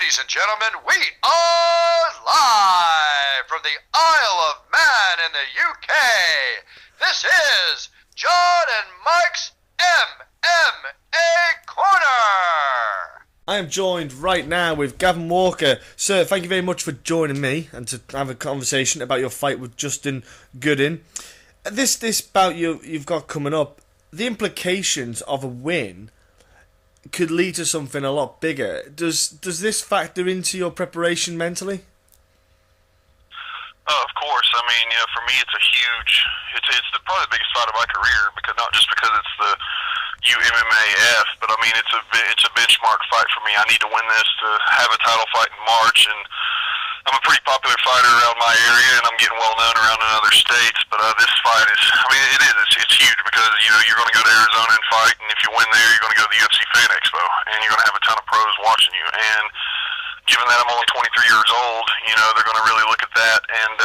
Ladies and gentlemen, we are live from the Isle of Man in the UK. This is John and Mike's MMA Corner. I am joined right now with Gavin Walker. Sir, thank you very much for joining me and to have a conversation about your fight with Justin Goodin. This bout you've got coming up, the implications of a win could lead to something a lot bigger. Does this factor into your preparation mentally? Of course. I mean, for me, it's probably the biggest fight of my career, because not just because it's the UMMAF, but I mean it's a benchmark fight for me. I need to win this to have a title fight in March, and I'm a pretty popular fighter around my area, and I'm getting well known around in other states. But this fight is, I mean, it's huge, because you're going to go to Arizona and fight, and if you win there, you're going to go to the UFC Fan Expo, and you're going to have a ton of pros watching you. And given that I'm only 23 years old, they're going to really look at that and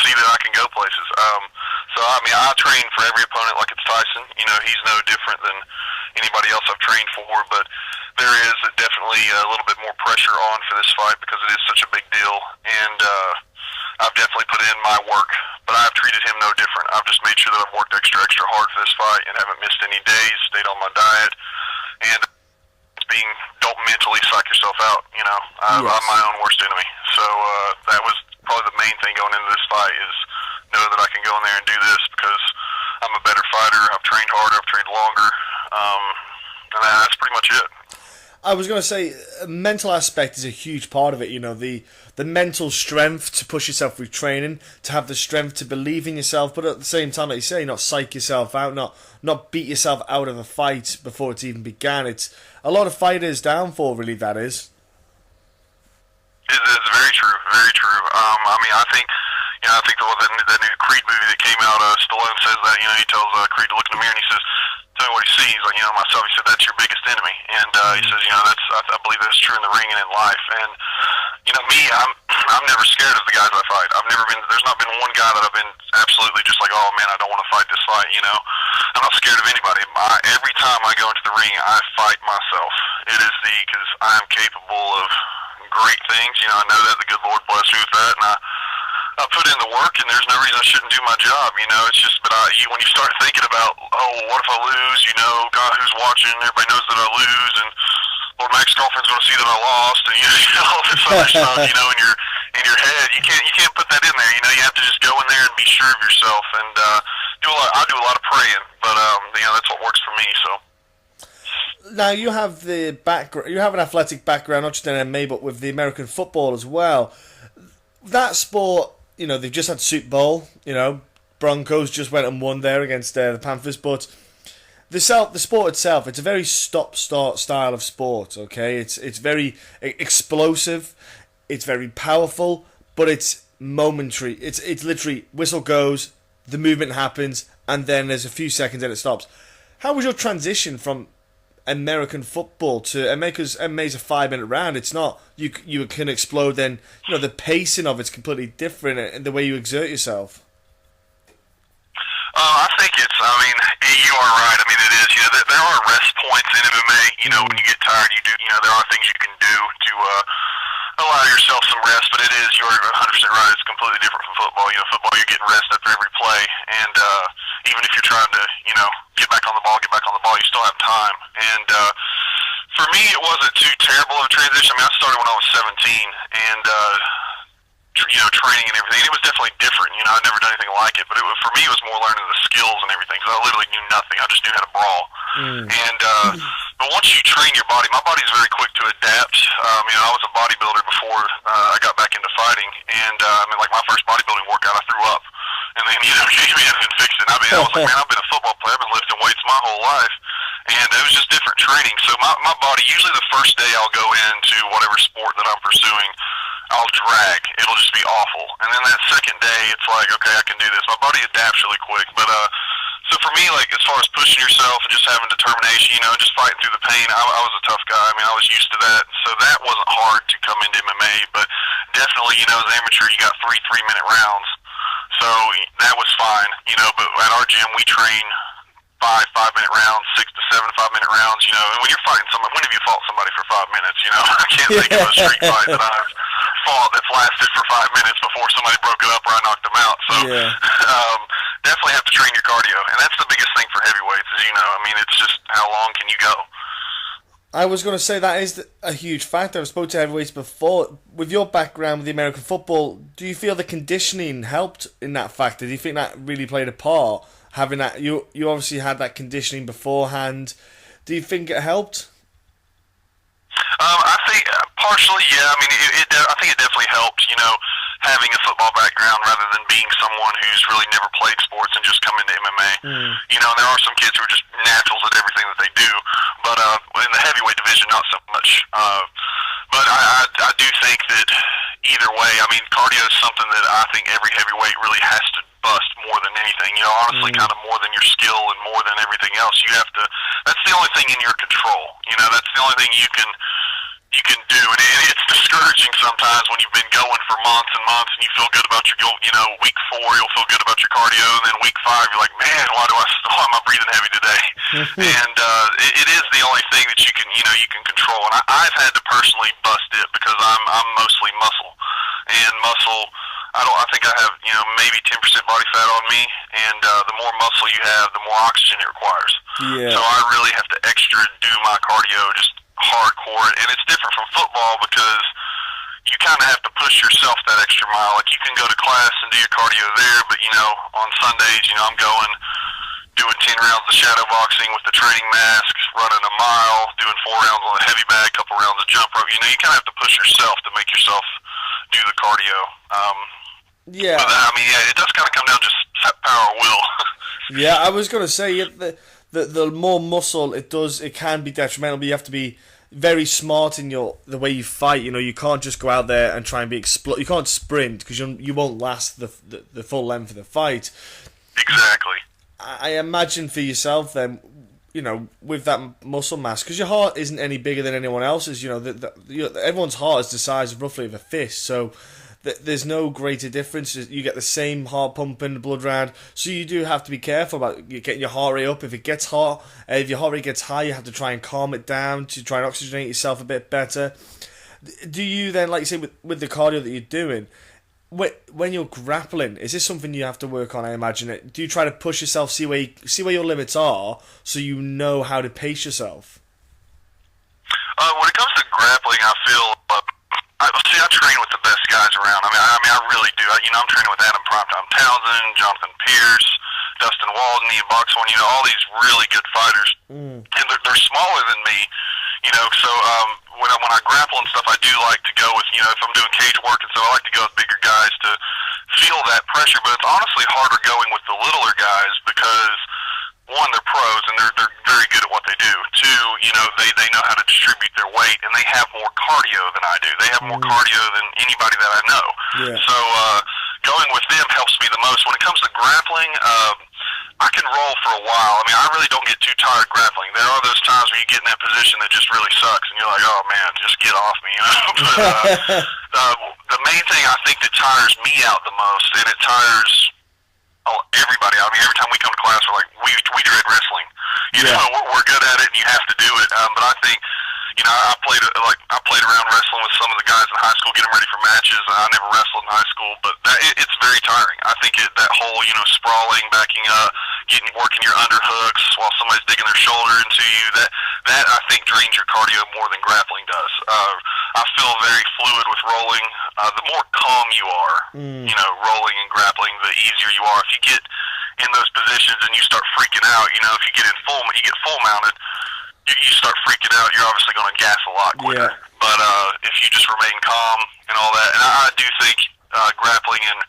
see that I can go places. So I mean, I train for every opponent like it's Tyson. He's no different than anybody else I've trained for, but there is definitely a little bit more pressure on for this fight because it is such a big deal, and I've definitely put in my work, but I've treated him no different. I've just made sure that I've worked extra hard for this fight and haven't missed any days, stayed on my diet, and don't mentally psych yourself out. I'm my own worst enemy. So that was probably the main thing going into this fight, is know that I can go in there and do this because I'm a better fighter. I've trained harder. I've trained longer. And that's pretty much it. I was going to say, mental aspect is a huge part of it. The mental strength to push yourself through training, to have the strength to believe in yourself, but at the same time, like you say, not psych yourself out, not beat yourself out of a fight before it's even began. It's a lot of fighters' downfall, really, that is. It's very true, very true. I mean, I think the new Creed movie that came out, Stallone says that, he tells Creed to look in the mirror and he says, tell me what he sees. He's like, myself. He said, that's your biggest enemy. And he says, I believe that's true in the ring and in life. And, me, I'm never scared of the guys I fight. There's not been one guy that I've been absolutely just like, oh man, I don't want to fight this fight, I'm not scared of anybody. Every time I go into the ring, I fight myself. Because I am capable of great things. I know that the good Lord bless me with that, and I put in the work, and there's no reason I shouldn't do my job. It's just, but when you start thinking about, oh, what if I lose? God, who's watching? Everybody knows that I lose, and Lord, Max girlfriend's going to see that I lost, and all this other stuff, in your head, you can't put that in there. You have to just go in there and be sure of yourself, and I do a lot of praying, but that's what works for me. So. Now you have the background. You have an athletic background, not just in MMA, but with the American football as well. That sport, they've just had Super Bowl. Broncos just went and won there against the Panthers. But the sport itself, it's a very stop-start style of sport. Okay, it's very explosive. It's very powerful, but it's momentary. It's literally whistle goes, the movement happens, and then there's a few seconds and it stops. How was your transition from American football to MMA? Because MMA is a 5-minute round. It's not you can explode. Then the pacing of it's completely different, and the way you exert yourself. I think you are right. I mean, it is. There are rest points in MMA. When you get tired, you do. There are things you can do to allow yourself some rest. But you're 100% right. It's completely different from football. Football, you're getting rest after every play, and even if you're trying to, get back on the ball, you still have time. And for me, it wasn't too terrible of a transition. I mean, I started when I was 17, and training and everything. It was definitely different. I'd never done anything like it, but for me, it was more learning the skills and everything, because I literally knew nothing. I just knew how to brawl. And but once you train your body, my body's very quick to adapt. I was a bodybuilder before I got back into fighting, and like my first bodybuilding workout, I threw up. And then, came in and fixed it. I was like, man, I've been a football player. I've been lifting weights my whole life. And it was just different training. So my body, usually the first day I'll go into whatever sport that I'm pursuing, I'll drag. It'll just be awful. And then that second day, it's like, okay, I can do this. My body adapts really quick. But so for me, like, as far as pushing yourself and just having determination, just fighting through the pain, I was a tough guy. I mean, I was used to that. So that wasn't hard to come into MMA. But definitely, as an amateur, you got 3 3-minute rounds. So that was fine, but at our gym we train 5 5-minute rounds, 6 to 7 5-minute rounds. And when you're fighting somebody, when have you fought somebody for 5 minutes? I can't think of a street fight that I've fought that's lasted for 5 minutes before somebody broke it up or I knocked them out. So definitely have to train your cardio, and that's the biggest thing for heavyweights. Is it's just how long can you go? I was going to say that is a huge factor. I've spoken to heavyweights before. With your background with the American football, do you feel the conditioning helped in that factor? Do you think that really played a part? Having that, you obviously had that conditioning beforehand. Do you think it helped? I think partially, yeah. I think it definitely helped. Having a football background rather than being someone who's really never played sports and just come into MMA. And there are some kids who are just naturals at everything that they do, but in the heavyweight division, not so much. But I do think that either way, cardio is something that I think every heavyweight really has to bust more than anything. Honestly, kind of more than your skill and more than everything else. You have to. That's the only thing in your control. That's the only thing you can do, and it's discouraging sometimes when you've been going for months and months and you feel good about your goal. Week 4 you'll feel good about your cardio, and then week 5 you're like, man, why am I breathing heavy today? And it is the only thing that you can control. And I've had to personally bust it because I'm mostly muscle, and muscle. I think I have maybe 10% body fat on me, and the more muscle you have, the more oxygen it requires. Yeah. So I really have to extra do my cardio just hardcore, and it's different from football because you kind of have to push yourself that extra mile. Like, you can go to class and do your cardio there, but on Sundays, I'm doing 10 rounds of shadow boxing with the training masks, running a mile, doing 4 rounds on the heavy bag, couple rounds of jump rope. You kind of have to push yourself to make yourself do the cardio. But it does kind of come down to just power of will. Yeah, I was going to say the more muscle it can be detrimental, but you have to be very smart in the way you fight. You can't just go out there and try and be you can't sprint because you won't last the full length of the fight. Exactly. I imagine for yourself then, with that muscle mass, because your heart isn't any bigger than anyone else's. Everyone's heart is the size roughly of a fist, so there's no greater difference. You get the same heart pumping, the blood round, so you do have to be careful about getting your heart rate up. If it gets hot, if your heart rate gets high, you have to try and calm it down to try and oxygenate yourself a bit better. Do you then, like you say, with the cardio that you're doing, when you're grappling, is this something you have to work on? I imagine it. Do you try to push yourself, see where your limits are, so you know how to pace yourself? When it comes to grappling, I feel. I train with the best guys around. I really do. I'm training with Adam Primetime Townsend, Jonathan Pierce, Dustin Walden, Ian Boxhorn. All these really good fighters, and they're smaller than me. So when I grapple and stuff, I do like to go with if I'm doing cage work and stuff, I like to go with bigger guys to feel that pressure. But it's honestly harder going with the littler guys because, one, they're pros and they're very good at what they do. Two, they know how to distribute their weight, and they have more cardio than I do. They have more cardio than anybody that I know. Yeah. So going with them helps me the most. When it comes to grappling, I can roll for a while. I really don't get too tired grappling. There are those times where you get in that position that just really sucks, and you're like, oh man, just get off me, But the main thing I think that tires me out the most, and it tires everybody. Every time we come to class, we're like, we dread wrestling. We're good at it, and you have to do it. But I think, I played around wrestling with some of the guys in high school, getting ready for matches. I never wrestled in high school, but it's very tiring. I think that whole, sprawling, backing up, working your underhooks while somebody's digging their shoulder into you. That I think drains your cardio more than grappling does. I feel very fluid with rolling. The more calm you are, rolling and grappling, the easier you are. If you get in those positions and you start freaking out, if you get full mounted, you start freaking out, you're obviously going to gas a lot quicker. Yeah. But if you just remain calm and all that, and I do think grappling and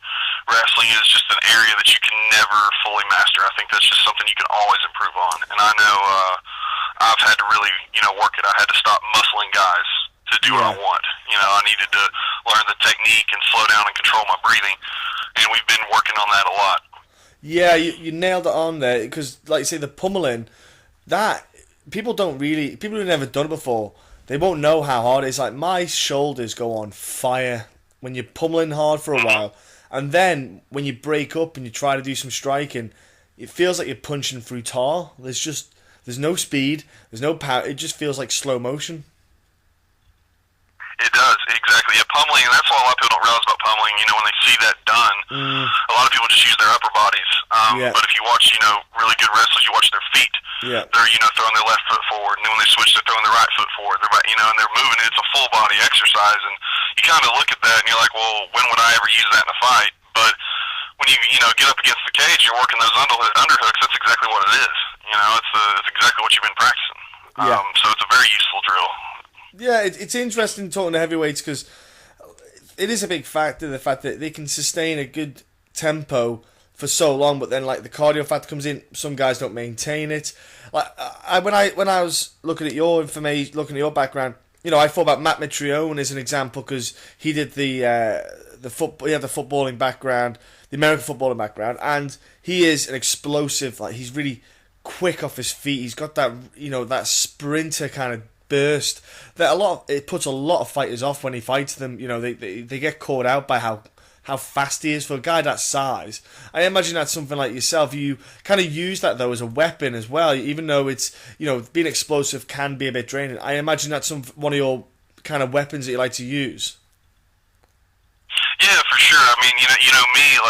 wrestling is just an area that you can never fully master. I think that's just something you can always improve on. And I know I've had to really, work it. I had to stop muscling guys to do what I want. I needed to learn the technique and slow down and control my breathing. And we've been working on that a lot. Yeah, you nailed it on there, because, like you say, the pummeling, that people who've never done it before, they won't know how hard it is. Like, my shoulders go on fire when you're pummeling hard for a while, and then when you break up and you try to do some striking, it feels like you're punching through tar. There's no speed, there's no power. It just feels like slow motion. It does, exactly. Yeah, pummeling, and that's what a lot of people don't realize about pummeling. When they see that done, a lot of people just use their upper bodies. But if you watch, really good wrestlers, you watch their feet. Yeah. They're, throwing their left foot forward, and then when they switch, they're throwing their right foot forward. And they're moving. It's a full body exercise, and you kind of look at that, and you're like, well, when would I ever use that in a fight? But when you get up against the cage, you're working those underhooks. That's exactly what it is. It's exactly what you've been practicing. Yeah. So it's a very useful drill. Yeah, it's interesting talking to heavyweights because it is a big factor, the fact that they can sustain a good tempo for so long, but then like the cardio factor comes in, some guys don't maintain it. Like when I was looking at your information, looking at your background, I thought about Matt Mitrione as an example because he did he had the footballing background, the American footballing background, and he is an explosive. Like he's really quick off his feet. He's got that that sprinter kind of burst that it puts a lot of fighters off when he fights them. They get caught out by how fast he is for a guy that size. I imagine that's something like yourself. You kind of use that though as a weapon as well, even though it's being explosive can be a bit draining. I imagine that's one of your kind of weapons that you like to use. Yeah, for sure. I mean, me.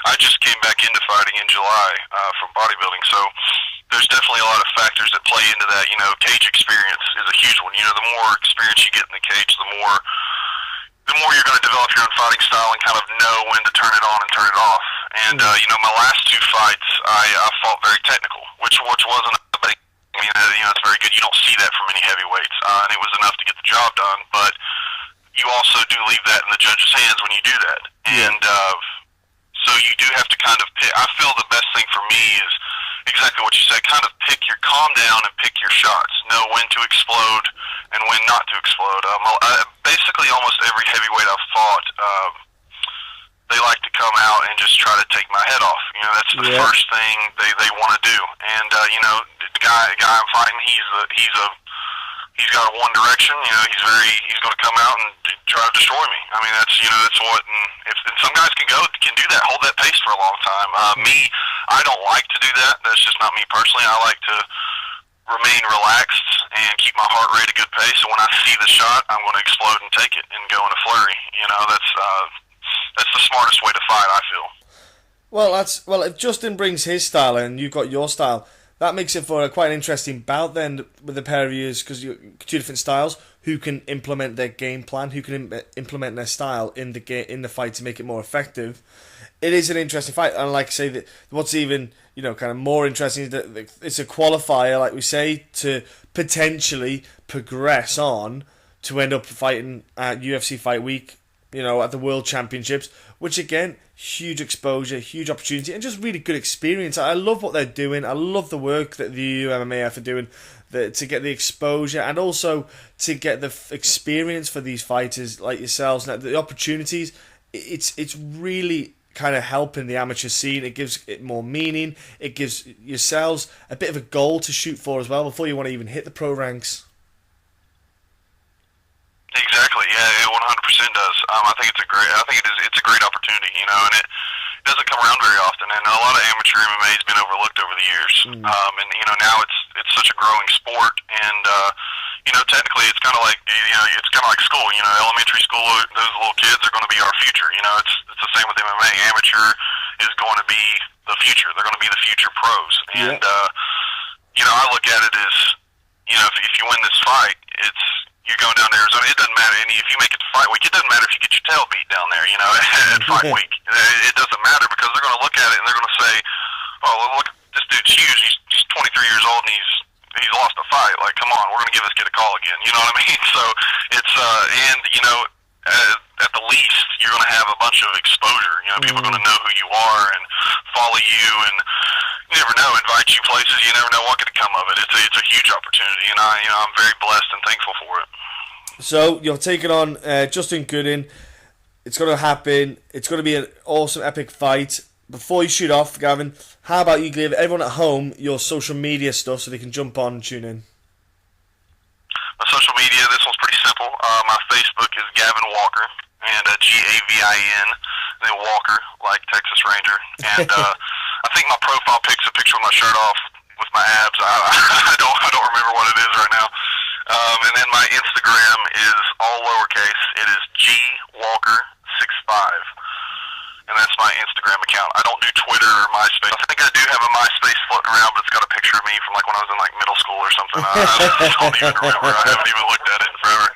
I just came back into fighting in July from bodybuilding, so there's definitely a lot of factors that play into that. Cage experience is a huge one. The more experience you get in the cage, the more you're going to develop your own fighting style and kind of know when to turn it on and turn it off. And my last two fights, I fought very technical, which wasn't a big. It's very good. You don't see that from any heavyweights, and it was enough to get the job done. But you also do leave that in the judge's hands when you do that, and so you do have to kind of pick. I feel the best thing for me is exactly what you said. Kind of calm down and pick your shots. Know when to explode and when not to explode. Basically, almost every heavyweight I've fought, they like to come out and just try to take my head off. That's the first thing they want to do. And the guy I'm fighting, he's got a one direction. He's going to come out and try to destroy me. I mean, that's what. And some guys can do that, hold that pace for a long time. Me, I don't like to do that. That's just not me personally. I like to remain relaxed and keep my heart rate at a good pace. And when I see the shot, I'm going to explode and take it and go in a flurry. That's the smartest way to fight, I feel. Well, if Justin brings his style and you've got your style, that makes it for quite an interesting bout then with the pair of you, because you're two different styles who can implement their game plan, who can implement their style in the fight to make it more effective. It is an interesting fight, and like I say, that what's even kind of more interesting is that it's a qualifier, like we say, to potentially progress on to end up fighting at UFC Fight Week, at the World Championships, which again, huge exposure, huge opportunity, and just really good experience. I love what they're doing. I love the work that the UMMAF are doing to get the exposure and also to get the experience for these fighters like yourselves. Now, the opportunities, it's really kind of helping the amateur scene. It gives it more meaning. It gives yourselves a bit of a goal to shoot for as well before you want to even hit the pro ranks. Exactly. Yeah, it 100% does. I think it's a great opportunity, and it doesn't come around very often. And a lot of amateur MMA has been overlooked over the years. And now it's such a growing sport. And technically, it's kind of like school. Elementary school, those little kids are going to be our future. It's the same with MMA. Amateur is going to be the future. They're going to be the future pros. And I look at it as if you win this fight, you're going down to Arizona. It doesn't matter. And if you make it to Fight Week, it doesn't matter if you get your tail beat down there, at Fight Week. It doesn't matter because they're going to look at it and they're going to say, oh, look, this dude's huge. He's 23 years old and he's lost a fight. Like, come on, we're going to give this kid a call again. You know what I mean? So it's, at the least, you're going to have a bunch of exposure. People are going to know who you are and follow you, and you never know, invite you places. You never know what could come of it. It's a huge opportunity, and I'm very blessed and thankful for it. So you're taking on Justin Goodin. It's going to happen. It's going to be an awesome, epic fight. Before you shoot off, Gavin, how about you give everyone at home your social media stuff so they can jump on and tune in? My social media, this one's pretty simple. My Facebook is Gavin Walker, and Gavin, then Walker, like Texas Ranger. And I think my profile pic's a picture with my shirt off with my abs. I don't remember what it is right now. And then my Instagram is all lowercase. It is gwalker65. And that's my Instagram account. I don't do Twitter or MySpace. I think I do have a MySpace floating around, but it's got a picture of me from like when I was in like middle school or something. I don't even remember. I haven't even looked at it in forever.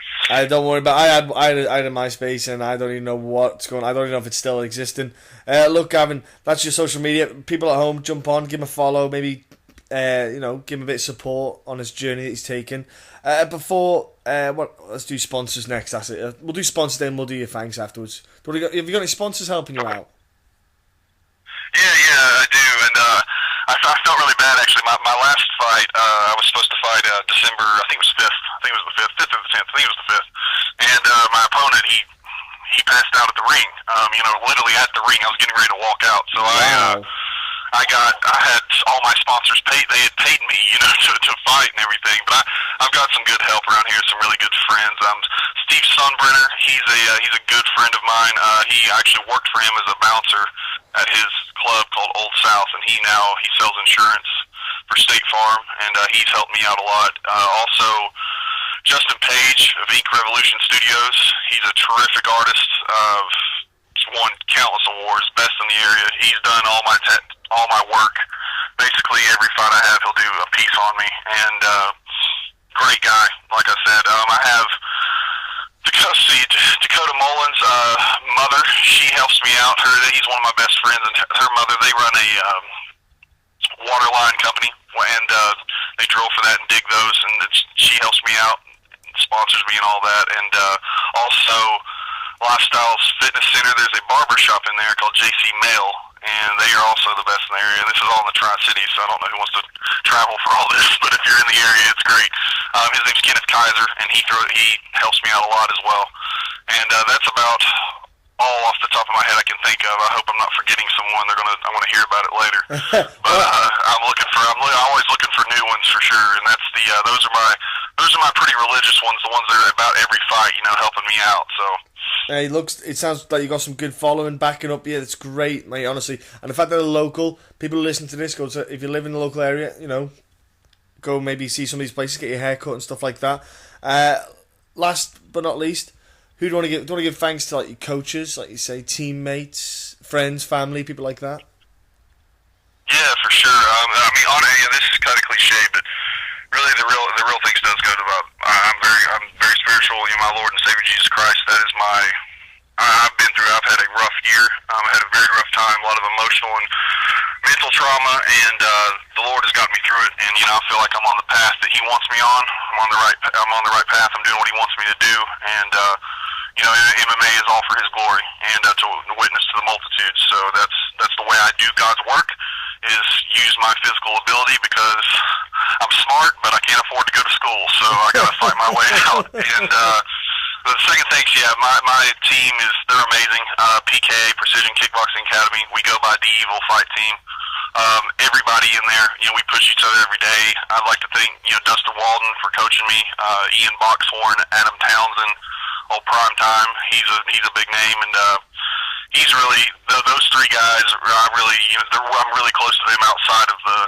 Don't worry about. I had a MySpace, and I don't even know what's going. I don't even know if it's still existing. Look, Gavin, that's your social media. People at home, jump on, give him a follow, maybe give him a bit of support on his journey that he's taken. Let's do sponsors next. That's it. We'll do sponsors, then we'll do your thanks afterwards. Have you got any sponsors helping you out? Yeah, I do, and I felt really bad actually. My last fight, I was supposed to fight December. I think it was 5th. I think it was the 5th or the 10th. I think it was the 5th. And my opponent, he passed out at the ring. Literally at the ring. I was getting ready to walk out, so Wow. I had all my sponsors paid. They had paid me, to fight and everything. But I've got some good help around here, some really good friends. Steve Sunbrenner, he's a good friend of mine. He actually worked for him as a bouncer at his club called Old South, and he sells insurance for State Farm, and he's helped me out a lot. Also, Justin Page of Ink Revolution Studios. He's a terrific artist. Won countless awards, best in the area. He's done all my work. Basically, every fight I have, he'll do a piece on me. And great guy, like I said. I have Dakota Mullins' mother. She helps me out. He's one of my best friends, and her mother. They run a water line company, and they drill for that and dig those. And she helps me out, sponsors me, and all that. And also, Lifestyles Fitness Center. There's a barber shop in there called JC Mail, and they are also the best in the area. This is all in the Tri-Cities, so I don't know who wants to travel for all this, but if you're in the area, it's great. His name's Kenneth Kaiser, and he helps me out a lot as well. And that's about all off the top of my head I can think of. I hope I'm not forgetting someone. I want to hear about it later. But I'm always looking for new ones for sure. And that's those are my pretty religious ones, the ones that are about every fight, helping me out. So. It sounds like you got some good following backing up. Yeah, that's great, mate. Honestly, and the fact that they're local, people who listen to this, if you live in the local area, go maybe see some of these places, get your hair cut and stuff like that. Last but not least, who do you want to give? Do you want to give thanks to, like, your coaches, like you say, teammates, friends, family, people like that? Yeah, for sure. This is kind of cliche, but really, the real things does go to about. I'm very spiritual. My Lord and Savior Jesus Christ. That is I've had a rough year. I had a very rough time. A lot of emotional and mental trauma, and the Lord has got me through it. And I feel like I'm on the path that He wants me on. I'm on the right path. I'm doing what He wants me to do. And MMA is all for His glory and to witness to the multitudes. So that's the way I do God's work. Is use my physical ability, because I'm smart, but I can't afford to go to school, so I gotta fight my way out. And the second thing, my team they're amazing. PK, Precision Kickboxing Academy. We go by the Evil Fight Team. Everybody in there, we push each other every day. I'd like to thank Dustin Walden for coaching me, Ian Boxhorn, Adam Townsend, old Prime Time. He's a big name, and he's really those three guys. I'm really close to them outside of the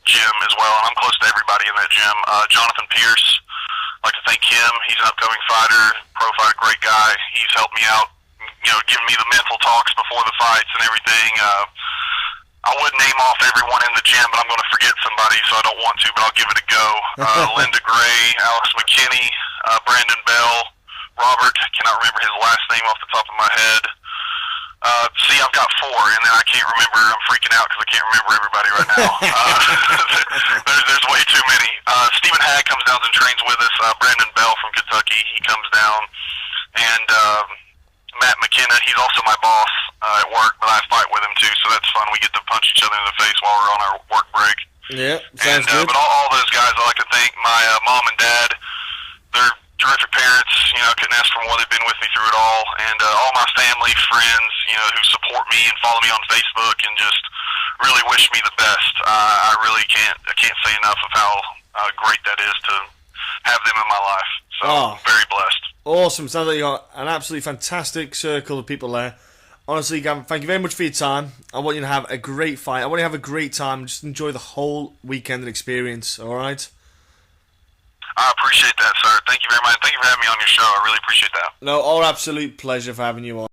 gym as well, and I'm close to everybody in that gym. Jonathan Pierce, I'd like to thank him. He's an upcoming fighter, pro fighter, great guy. He's helped me out, giving me the mental talks before the fights and everything. I wouldn't name off everyone in the gym, but I'm going to forget somebody, so I don't want to, but I'll give it a go. Linda Gray, Alex McKinney, Brandon Bell, Robert, cannot remember his last name off the top of my head. I've got 4, and then I can't remember. I'm freaking out because I can't remember everybody right now. There's way too many. Stephen Hagg comes down and trains with us. Brandon Bell from Kentucky, he comes down. And Matt McKenna, he's also my boss at work, but I fight with him too, so that's fun. We get to punch each other in the face while we're on our work break. Yeah, sounds good. But all those guys, I like to thank my mom and dad. They're terrific parents. Couldn't ask for more. They've been with me through it all, and all my family, friends, who support me and follow me on Facebook and just really wish me the best. I can't say enough of how great that is to have them in my life. So very blessed. Awesome. Sounds like you got an absolutely fantastic circle of people there. Honestly, Gavin, thank you very much for your time. I want you to have a great fight. I want you to have a great time. Just enjoy the whole weekend and experience, alright? I appreciate that, sir. Thank you very much. Thank you for having me on your show. I really appreciate that. No, our absolute pleasure for having you on.